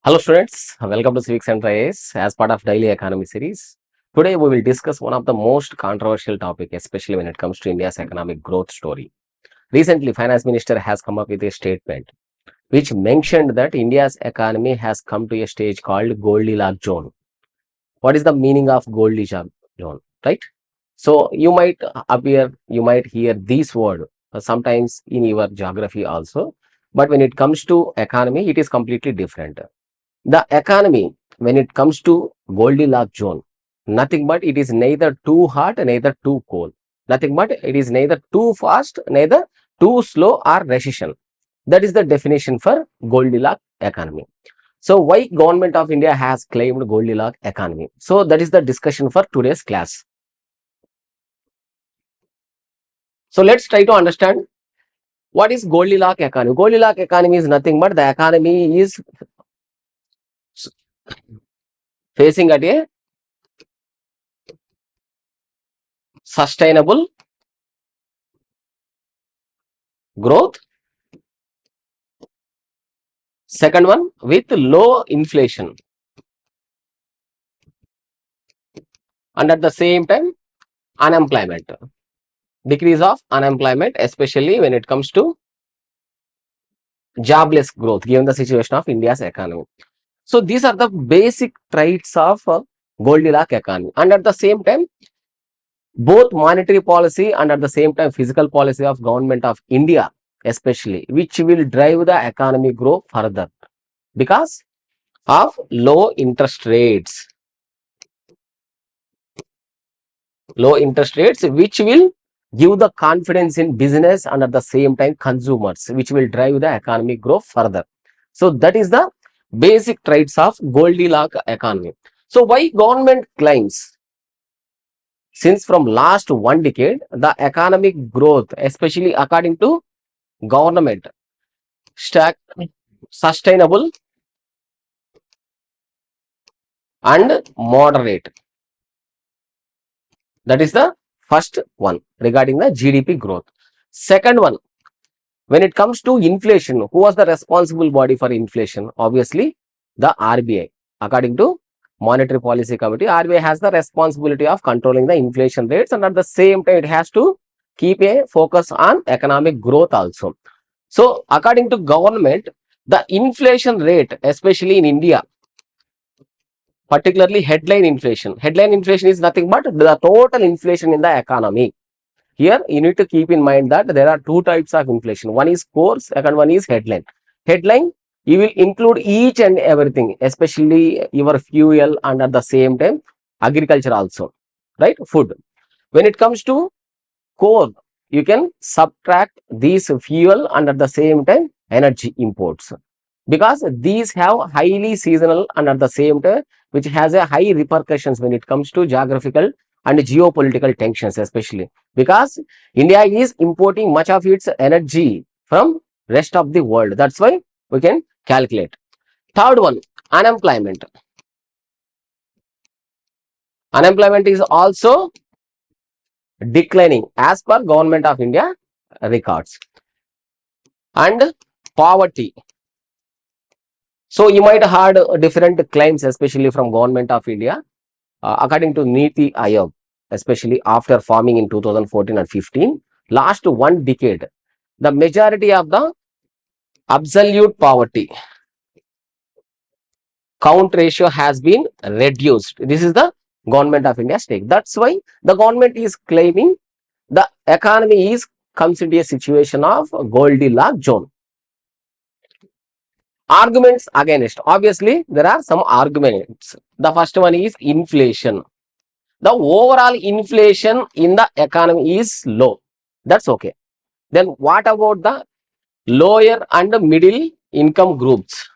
Hello students, welcome to CivicCentre IAS as part of daily economy series. Today we will discuss one of the most controversial topic, especially when it comes to India's economic growth story. Recently, Finance Minister has come up with a statement which mentioned that India's economy has come to a stage called Goldilocks zone. What is the meaning of Goldilocks zone, right? So you might hear this word sometimes in your geography also, but when it comes to economy, it is completely different. The economy, when it comes to Goldilocks zone, nothing but it is neither too hot, neither too cold. Nothing but it is neither too fast, neither too slow or recession. That is the definition for Goldilocks economy. So why government of India has claimed Goldilocks economy? So that is the discussion for today's class. So let's try to understand what is Goldilocks economy. Goldilocks economy is nothing but the economy is facing at a sustainable growth. Second one, with low inflation and at the same time unemployment, decrease of unemployment, especially when it comes to jobless growth given the situation of India's economy. So these are the basic traits of Goldilocks economy, and at the same time both monetary policy and at the same time fiscal policy of government of India especially, which will drive the economy grow further because of low interest rates which will give the confidence in business and at the same time consumers, which will drive the economic growth further. So that is the basic traits of Goldilocks economy. So why government claims, since from last one decade the economic growth, especially according to government, sustainable and moderate. That is the first one regarding the GDP growth. Second one, when it comes to inflation, who was the responsible body for inflation? Obviously, the RBI. According to Monetary Policy Committee, RBI has the responsibility of controlling the inflation rates, and at the same time, it has to keep a focus on economic growth also. So, according to government, the inflation rate, especially in India, particularly headline inflation. Headline inflation is nothing but the total inflation in the economy. Here, you need to keep in mind that there are two types of inflation. One is core, second one is headline. Headline, you will include each and everything, especially your fuel and at the same time, agriculture also, right? Food. When it comes to core, you can subtract these fuel and at the same time, energy imports. Because these have highly seasonal and at the same time, which has a high repercussions when it comes to geographical and geopolitical tensions, especially because India is importing much of its energy from rest of the world. That's why we can calculate. Third one, unemployment. Unemployment is also declining as per Government of India records. And poverty. So you might have heard different claims, especially from Government of India. According to Niti Aayog, especially after forming in 2014 and 15, last one decade, the majority of the absolute poverty count ratio has been reduced. This is the Government of India stake. That's why the government is claiming the economy is comes into a situation of Goldilocks zone. Arguments against. Obviously, there are some arguments. The first one is inflation. The overall inflation in the economy is low. That's okay. Then what about the lower and middle income groups?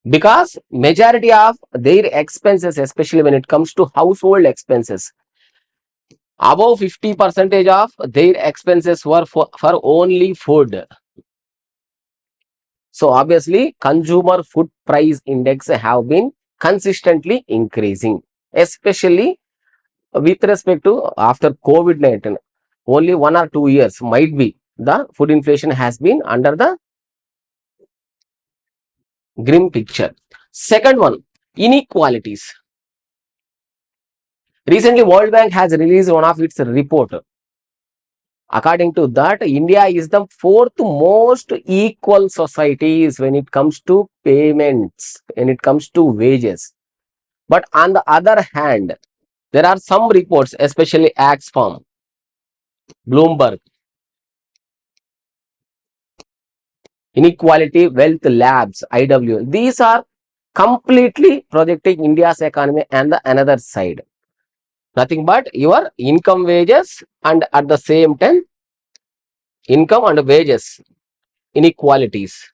Because majority of their expenses, especially when it comes to household expenses, above 50% of their expenses were for only food. So obviously, consumer food price index have been consistently increasing, especially with respect to after COVID-19. Only 1 or 2 years might be the food inflation has been under the Grim picture. Second one, inequalities. Recently, World Bank has released one of its report. According to that, India is the fourth most equal societies when it comes to payments, when it comes to wages. But on the other hand, there are some reports, especially Axfam, Bloomberg, Inequality Wealth Labs, IW. These are completely projecting India's economy and the another side. Nothing but your income, wages, and at the same time, income and wages inequalities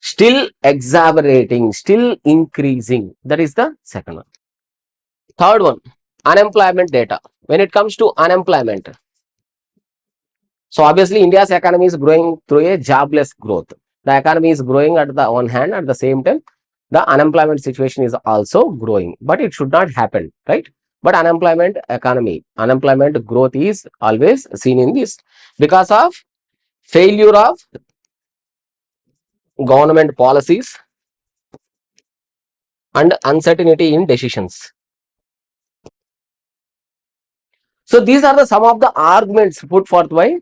still exaggerating, still increasing. That is the second one. Third one, unemployment data. When it comes to unemployment, so obviously India's economy is growing through a jobless growth. The economy is growing at the one hand, at the same time, the unemployment situation is also growing, but it should not happen, right? But unemployment growth is always seen in this because of failure of government policies and uncertainty in decisions. So these are some of the arguments put forth by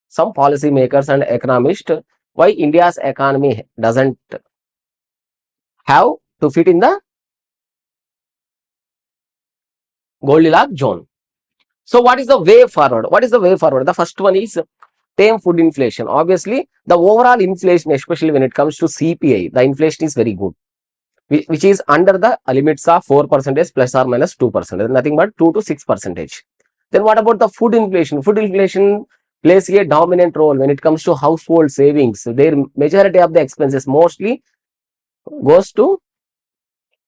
some policymakers and economists why India's economy doesn't have to fit in the Goldilocks zone. So what is the way forward? What is the way forward? The first one is tame food inflation. Obviously, the overall inflation, especially when it comes to CPI, the inflation is very good, which is under the limits of 4% plus or minus 2%, nothing but 2 to 6%. Then what about the food inflation? Food inflation plays a dominant role when it comes to household savings. Their majority of the expenses mostly goes to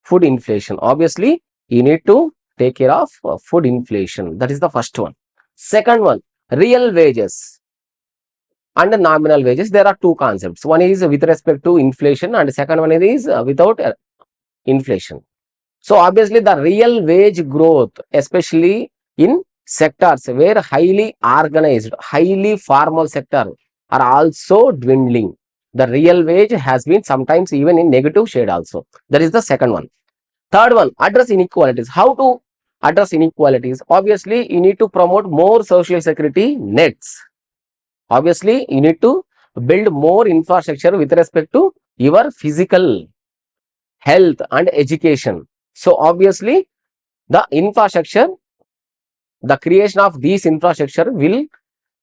food inflation. Obviously, you need to take care of food inflation. That is the first one. Second one, real wages and nominal wages. There are two concepts. One is with respect to inflation and second one is without inflation. So obviously the real wage growth, especially in sectors where highly organized, highly formal sector are also dwindling. The real wage has been sometimes even in negative shade also. That is the second one. Third one, address inequalities. How to address inequalities? Obviously, you need to promote more social security nets. Obviously, you need to build more infrastructure with respect to your physical health and education. So obviously, the infrastructure, the creation of these infrastructure will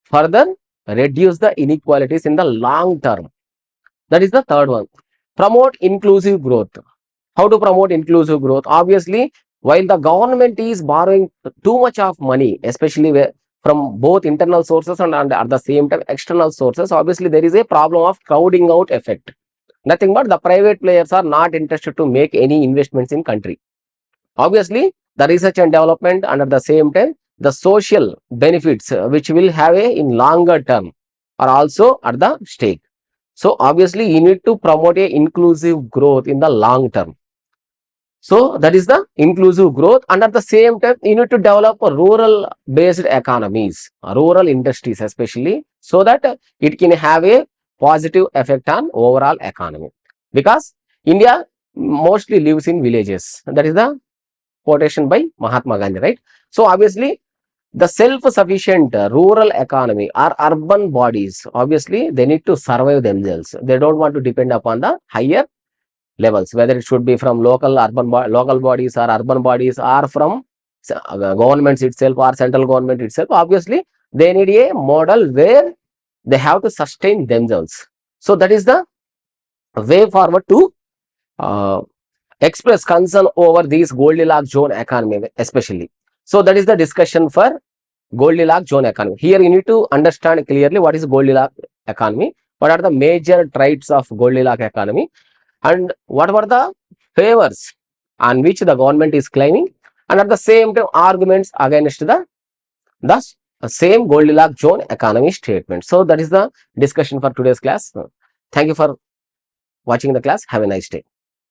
further reduce the inequalities in the long term. That is the third one. Promote inclusive growth. How to promote inclusive growth? Obviously, while the government is borrowing too much of money, especially from both internal sources and at the same time external sources, obviously there is a problem of crowding out effect. Nothing but the private players are not interested to make any investments in country. Obviously, the research and development and at the same time the social benefits which will have a in longer term are also at the stake. So obviously, you need to promote a inclusive growth in the long term. So that is the inclusive growth, and at the same time, you need to develop a rural based economies, rural industries especially, so that it can have a positive effect on overall economy. Because India mostly lives in villages. That is the quotation by Mahatma Gandhi, right? So obviously, the self-sufficient rural economy or urban bodies, obviously, they need to survive themselves. They don't want to depend upon the higher levels, whether it should be from local local bodies or urban bodies or from governments itself or central government itself. Obviously, they need a model where they have to sustain themselves. So that is the way forward to express concern over these Goldilocks zone economy, especially. So that is the discussion for Goldilocks zone economy. Here you need to understand clearly what is Goldilocks economy, what are the major traits of Goldilocks economy, and what were the favors on which the government is claiming, and at the same time arguments against the same Goldilocks zone economy statement. So that is the discussion for today's class. Thank you for watching the class. Have a nice day.